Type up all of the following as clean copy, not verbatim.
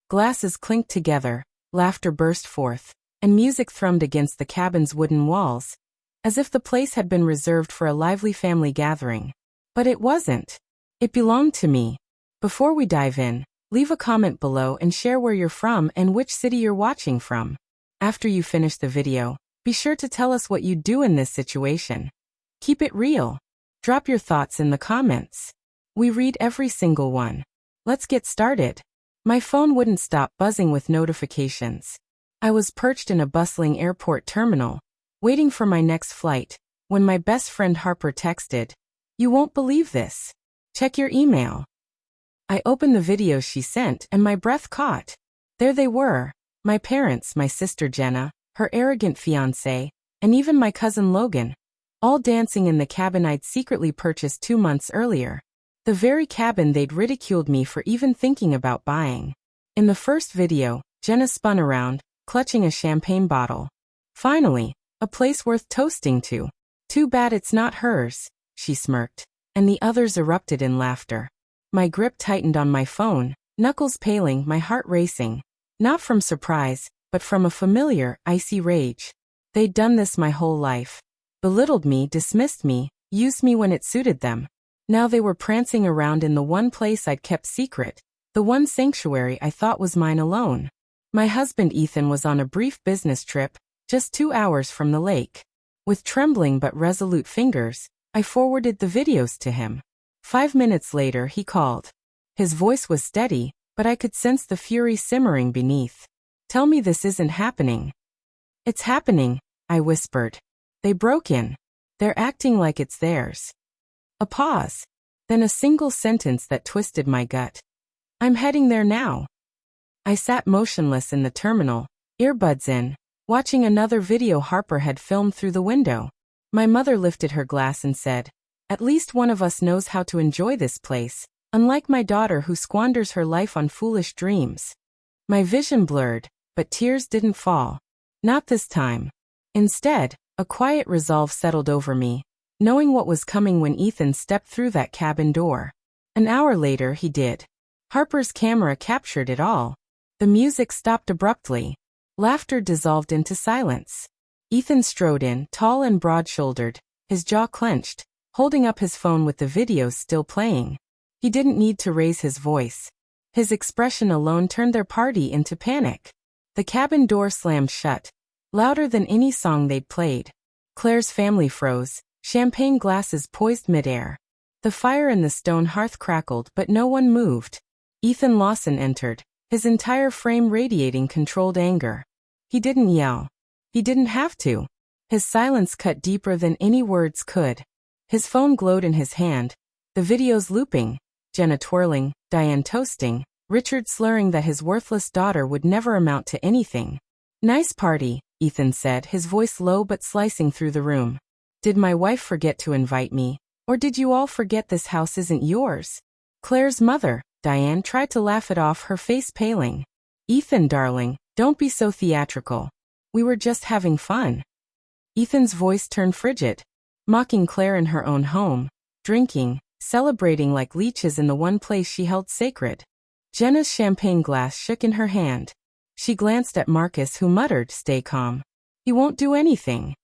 Glasses clinked together, laughter burst forth, and music thrummed against the cabin's wooden walls, as if the place had been reserved for a lively family gathering. But it wasn't. It belonged to me. Before we dive in, leave a comment below and share where you're from and which city you're watching from. After you finish the video, be sure to tell us what you'd do in this situation. Keep it real. Drop your thoughts in the comments. We read every single one. Let's get started. My phone wouldn't stop buzzing with notifications. I was perched in a bustling airport terminal, waiting for my next flight, when my best friend Harper texted, "You won't believe this. Check your email." I opened the videos she sent and my breath caught. There they were, my parents, my sister Jenna, her arrogant fiancé, and even my cousin Logan, all dancing in the cabin I'd secretly purchased 2 months earlier. The very cabin they'd ridiculed me for even thinking about buying. In the first video, Jenna spun around, clutching a champagne bottle. "Finally, a place worth toasting to. Too bad it's not hers," she smirked, and the others erupted in laughter. My grip tightened on my phone, knuckles paling, my heart racing. Not from surprise, but from a familiar, icy rage. They'd done this my whole life. Belittled me, dismissed me, used me when it suited them. Now they were prancing around in the one place I'd kept secret, the one sanctuary I thought was mine alone. My husband Ethan was on a brief business trip, just 2 hours from the lake. With trembling but resolute fingers, I forwarded the videos to him. 5 minutes later he called. His voice was steady, but I could sense the fury simmering beneath. "Tell me this isn't happening." "It's happening," I whispered. "They broke in. They're acting like it's theirs." A pause. Then a single sentence that twisted my gut. "I'm heading there now." I sat motionless in the terminal, earbuds in, watching another video Harper had filmed through the window. My mother lifted her glass and said, "At least one of us knows how to enjoy this place, unlike my daughter who squanders her life on foolish dreams." My vision blurred, but tears didn't fall. Not this time. Instead, a quiet resolve settled over me, knowing what was coming when Ethan stepped through that cabin door. An hour later he did. Harper's camera captured it all. The music stopped abruptly. Laughter dissolved into silence. Ethan strode in, tall and broad-shouldered, his jaw clenched, holding up his phone with the videos still playing. He didn't need to raise his voice. His expression alone turned their party into panic. The cabin door slammed shut, louder than any song they'd played. Claire's family froze, champagne glasses poised midair. The fire in the stone hearth crackled, but no one moved. Ethan Lawson entered, his entire frame radiating controlled anger. He didn't yell. He didn't have to. His silence cut deeper than any words could. His phone glowed in his hand, the videos looping, Jenna twirling, Diane toasting, Richard slurring that his worthless daughter would never amount to anything. "Nice party," Ethan said, his voice low but slicing through the room. "Did my wife forget to invite me? Or did you all forget this house isn't yours?" Claire's mother, Diane, tried to laugh it off, her face paling. "Ethan, darling, don't be so theatrical. We were just having fun." Ethan's voice turned frigid, mocking Claire in her own home, drinking, celebrating like leeches in the one place she held sacred. Jenna's champagne glass shook in her hand. She glanced at Marcus, who muttered, "Stay calm. He won't do anything."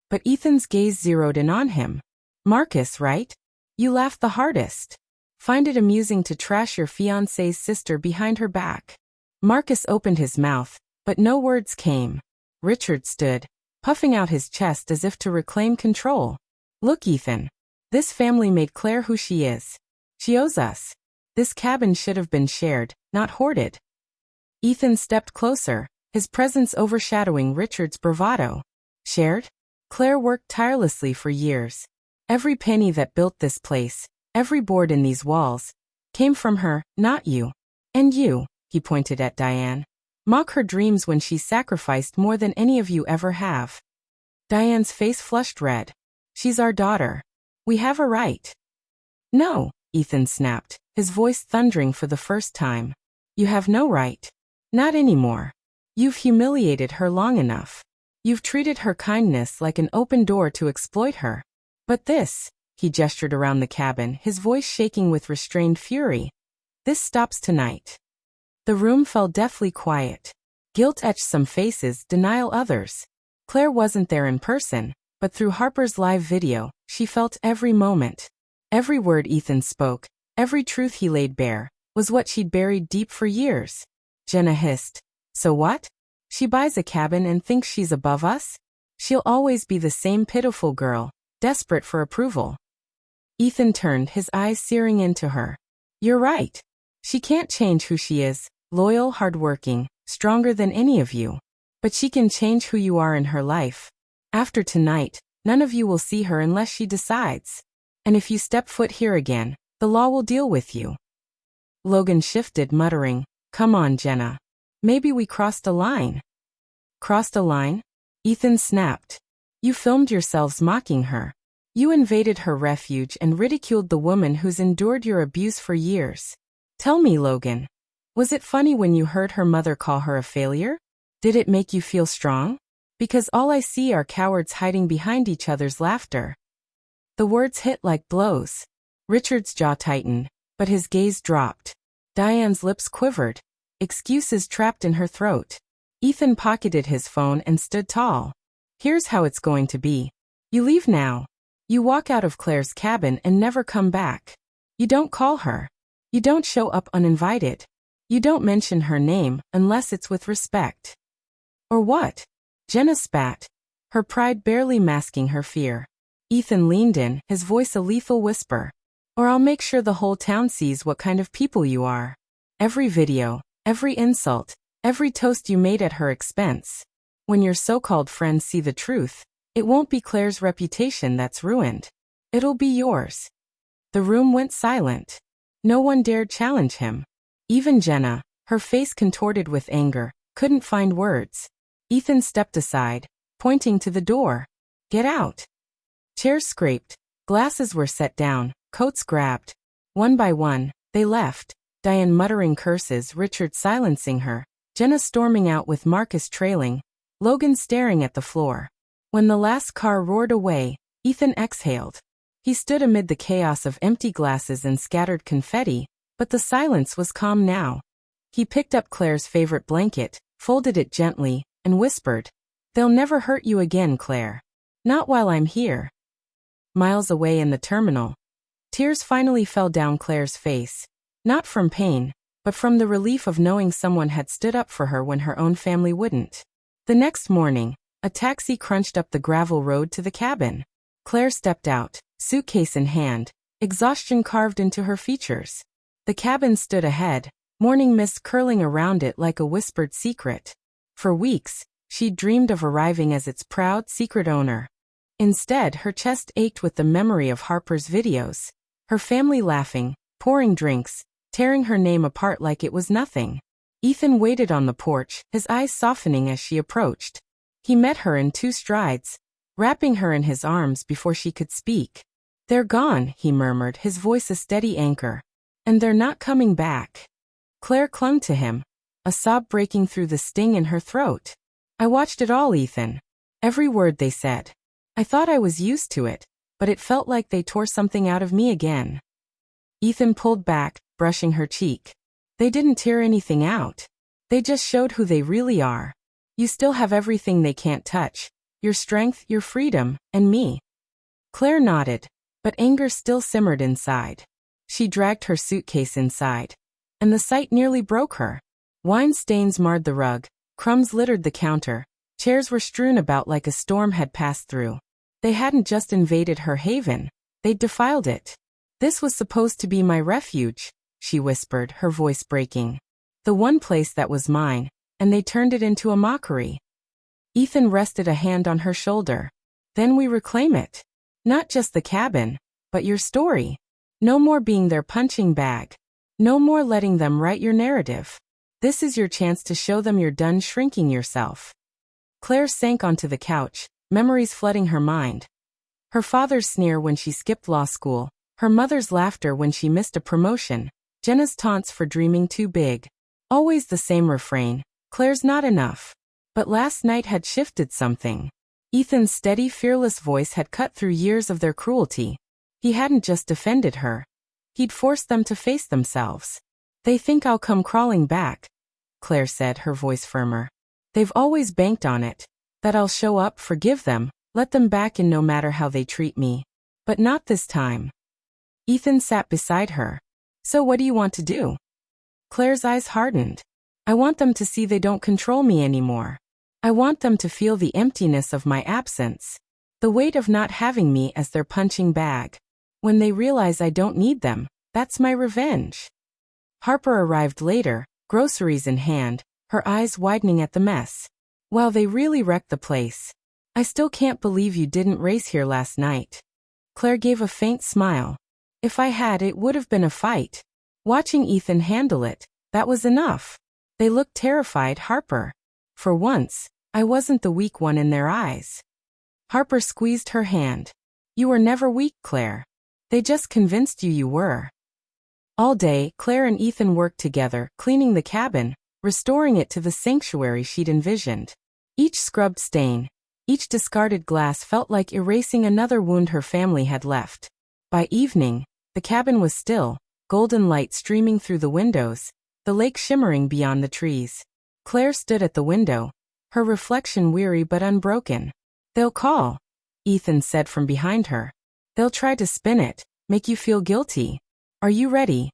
But Ethan's gaze zeroed in on him. "Marcus, right? You laugh the hardest. Find it amusing to trash your fiancée's sister behind her back." Marcus opened his mouth, but no words came. Richard stood, puffing out his chest as if to reclaim control. "Look, Ethan. This family made Claire who she is. She owes us. This cabin should have been shared, not hoarded." Ethan stepped closer, his presence overshadowing Richard's bravado. "Shared? Claire worked tirelessly for years. Every penny that built this place, every board in these walls, came from her, not you. And you," he pointed at Diane, "mock her dreams when she sacrificed more than any of you ever have." Diane's face flushed red. "She's our daughter. We have a right." "No," Ethan snapped, his voice thundering for the first time. "You have no right. Not anymore. You've humiliated her long enough. You've treated her kindness like an open door to exploit her. But this," he gestured around the cabin, his voice shaking with restrained fury, "this stops tonight." The room fell deathly quiet. Guilt etched some faces, denial others. Claire wasn't there in person, but through Harper's live video, she felt every moment. Every word Ethan spoke, every truth he laid bare, was what she'd buried deep for years. Jenna hissed. So what? She buys a cabin and thinks she's above us? She'll always be the same pitiful girl, desperate for approval. Ethan turned, his eyes searing into her. You're right. She can't change who she is, loyal, hardworking, stronger than any of you. But she can change who you are in her life. After tonight, none of you will see her unless she decides. And if you step foot here again, the law will deal with you. Logan shifted, muttering, Come on, Jenna. Maybe we crossed a line. Crossed a line? Ethan snapped. You filmed yourselves mocking her. You invaded her refuge and ridiculed the woman who's endured your abuse for years. Tell me, Logan. Was it funny when you heard her mother call her a failure? Did it make you feel strong? Because all I see are cowards hiding behind each other's laughter. The words hit like blows. Richard's jaw tightened, but his gaze dropped. Diane's lips quivered. Excuses trapped in her throat. Ethan pocketed his phone and stood tall. Here's how it's going to be. You leave now. You walk out of Claire's cabin and never come back. You don't call her. You don't show up uninvited. You don't mention her name unless it's with respect. Or what? Jenna spat, her pride barely masking her fear. Ethan leaned in, his voice a lethal whisper. Or I'll make sure the whole town sees what kind of people you are. Every video, every insult, every toast you made at her expense. When your so-called friends see the truth, it won't be Claire's reputation that's ruined. It'll be yours. The room went silent. No one dared challenge him. Even Jenna, her face contorted with anger, couldn't find words. Ethan stepped aside, pointing to the door. Get out. Chairs scraped, glasses were set down, coats grabbed. One by one, they left, Diane muttering curses, Richard silencing her, Jenna storming out with Marcus trailing, Logan staring at the floor. When the last car roared away, Ethan exhaled. He stood amid the chaos of empty glasses and scattered confetti, but the silence was calm now. He picked up Claire's favorite blanket, folded it gently, and whispered, They'll never hurt you again, Claire. Not while I'm here. Miles away in the terminal, tears finally fell down Claire's face. Not from pain, but from the relief of knowing someone had stood up for her when her own family wouldn't. The next morning, a taxi crunched up the gravel road to the cabin. Claire stepped out, suitcase in hand, exhaustion carved into her features. The cabin stood ahead, morning mist curling around it like a whispered secret. For weeks, she'd dreamed of arriving as its proud, secret owner. Instead, her chest ached with the memory of Harper's videos. Her family laughing, pouring drinks, tearing her name apart like it was nothing. Ethan waited on the porch, his eyes softening as she approached. He met her in 2 strides, wrapping her in his arms before she could speak. They're gone, he murmured, his voice a steady anchor. And they're not coming back. Claire clung to him, a sob breaking through the sting in her throat. I watched it all, Ethan. Every word they said. I thought I was used to it, but it felt like they tore something out of me again. Ethan pulled back, brushing her cheek. They didn't tear anything out. They just showed who they really are. You still have everything they can't touch. Your strength, your freedom, and me. Claire nodded, but anger still simmered inside. She dragged her suitcase inside, and the sight nearly broke her. Wine stains marred the rug, crumbs littered the counter, chairs were strewn about like a storm had passed through. They hadn't just invaded her haven, they'd defiled it. This was supposed to be my refuge, she whispered, her voice breaking. The one place that was mine, and they turned it into a mockery. Ethan rested a hand on her shoulder. Then we reclaim it. Not just the cabin, but your story. No more being their punching bag. No more letting them write your narrative. This is your chance to show them you're done shrinking yourself. Claire sank onto the couch, memories flooding her mind. Her father's sneer when she skipped law school, her mother's laughter when she missed a promotion, Jenna's taunts for dreaming too big. Always the same refrain, Claire's not enough. But last night had shifted something. Ethan's steady, fearless voice had cut through years of their cruelty. He hadn't just defended her. He'd forced them to face themselves. They think I'll come crawling back, Claire said, her voice firmer. They've always banked on it. That I'll show up, forgive them, let them back in no matter how they treat me. But not this time. Ethan sat beside her. So what do you want to do? Claire's eyes hardened. I want them to see they don't control me anymore. I want them to feel the emptiness of my absence. The weight of not having me as their punching bag. When they realize I don't need them, that's my revenge. Harper arrived later, groceries in hand, her eyes widening at the mess. Wow, they really wrecked the place. I still can't believe you didn't race here last night. Claire gave a faint smile. If I had, it would have been a fight. Watching Ethan handle it, that was enough. They looked terrified, Harper. For once, I wasn't the weak one in their eyes. Harper squeezed her hand. You were never weak, Claire. They just convinced you were. All day, Claire and Ethan worked together, cleaning the cabin, restoring it to the sanctuary she'd envisioned. Each scrubbed stain, each discarded glass felt like erasing another wound her family had left. By evening, the cabin was still, golden light streaming through the windows, the lake shimmering beyond the trees. Claire stood at the window, her reflection weary but unbroken. They'll call, Ethan said from behind her. They'll try to spin it, make you feel guilty. Are you ready?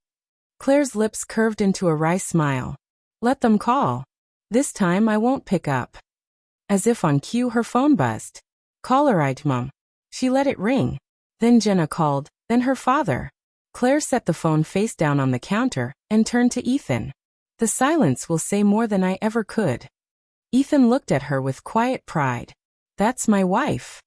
Claire's lips curved into a wry smile. Let them call. This time I won't pick up. As if on cue, her phone buzzed. Call right, Mum. She let it ring. Then Jenna called, then her father. Claire set the phone face down on the counter and turned to Ethan. The silence will say more than I ever could. Ethan looked at her with quiet pride. That's my wife.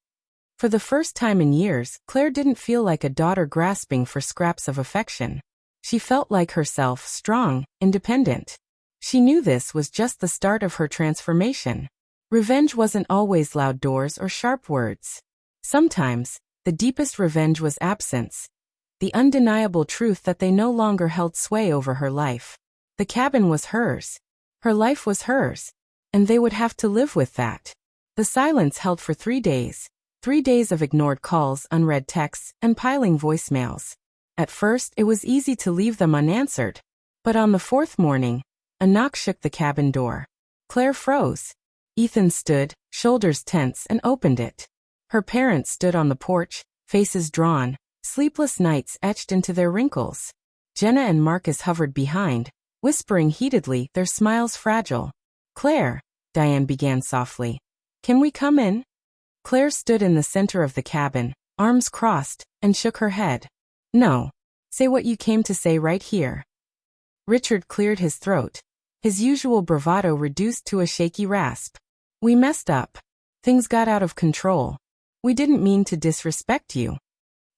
For the first time in years, Claire didn't feel like a daughter grasping for scraps of affection. She felt like herself, strong, independent. She knew this was just the start of her transformation. Revenge wasn't always loud doors or sharp words. Sometimes, the deepest revenge was absence. The undeniable truth that they no longer held sway over her life. The cabin was hers. Her life was hers. And they would have to live with that. The silence held for 3 days. 3 days of ignored calls, unread texts, and piling voicemails. At first, it was easy to leave them unanswered. But on the 4th morning, a knock shook the cabin door. Claire froze. Ethan stood, shoulders tense, and opened it. Her parents stood on the porch, faces drawn, sleepless nights etched into their wrinkles. Jenna and Marcus hovered behind, whispering heatedly, their smiles fragile. Claire, Diane began softly. Can we come in? Claire stood in the center of the cabin, arms crossed, and shook her head. No. Say what you came to say right here. Richard cleared his throat, his usual bravado reduced to a shaky rasp. We messed up. Things got out of control. We didn't mean to disrespect you.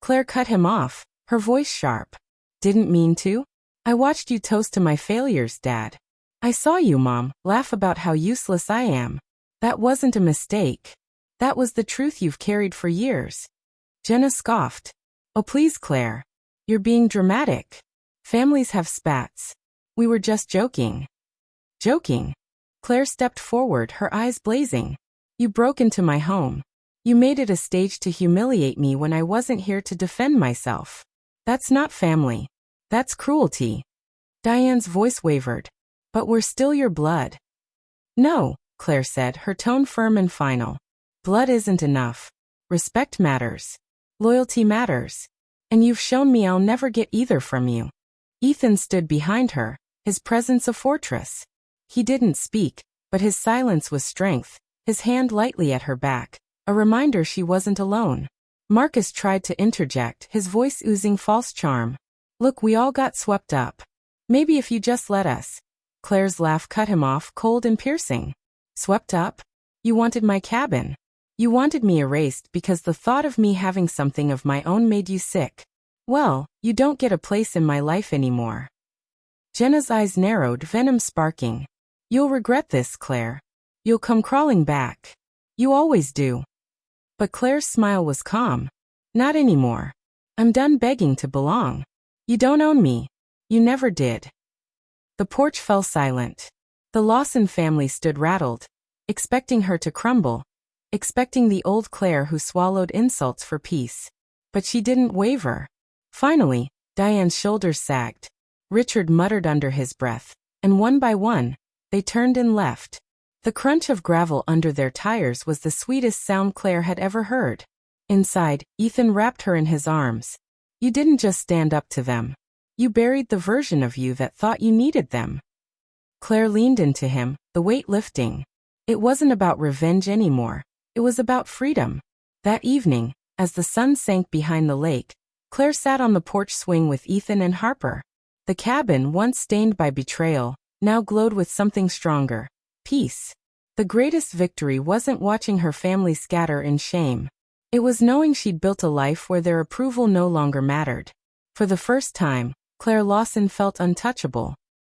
Claire cut him off, her voice sharp. Didn't mean to? I watched you toast to my failures, Dad. I saw you, Mom, laugh about how useless I am. That wasn't a mistake. That was the truth you've carried for years. Jenna scoffed. Oh please, Claire. You're being dramatic. Families have spats. We were just joking. Joking? Claire stepped forward, her eyes blazing. You broke into my home. You made it a stage to humiliate me when I wasn't here to defend myself. That's not family. That's cruelty. Diane's voice wavered. But we're still your blood. No, Claire said, her tone firm and final. Blood isn't enough. Respect matters. Loyalty matters. And you've shown me I'll never get either from you. Ethan stood behind her, his presence a fortress. He didn't speak, but his silence was strength, his hand lightly at her back, a reminder she wasn't alone. Marcus tried to interject, his voice oozing false charm. Look, we all got swept up. Maybe if you just let us. Claire's laugh cut him off, cold and piercing. Swept up? You wanted my cabin. You wanted me erased because the thought of me having something of my own made you sick. Well, you don't get a place in my life anymore. Jenna's eyes narrowed, venom sparking. You'll regret this, Claire. You'll come crawling back. You always do. But Claire's smile was calm. Not anymore. I'm done begging to belong. You don't own me. You never did. The porch fell silent. The Lawson family stood rattled, expecting her to crumble, expecting the old Claire who swallowed insults for peace. But she didn't waver. Finally, Diane's shoulders sagged. Richard muttered under his breath, and one by one, They turned and left. The crunch of gravel under their tires was the sweetest sound Claire had ever heard. Inside, Ethan wrapped her in his arms. You didn't just stand up to them. You buried the version of you that thought you needed them. Claire leaned into him, the weight lifting. It wasn't about revenge anymore. It was about freedom. That evening, as the sun sank behind the lake, Claire sat on the porch swing with Ethan and Harper. The cabin, once stained by betrayal, now glowed with something stronger: peace. The greatest victory wasn't watching her family scatter in shame. It was knowing she'd built a life where their approval no longer mattered. For the first time, Claire Lawson felt untouchable.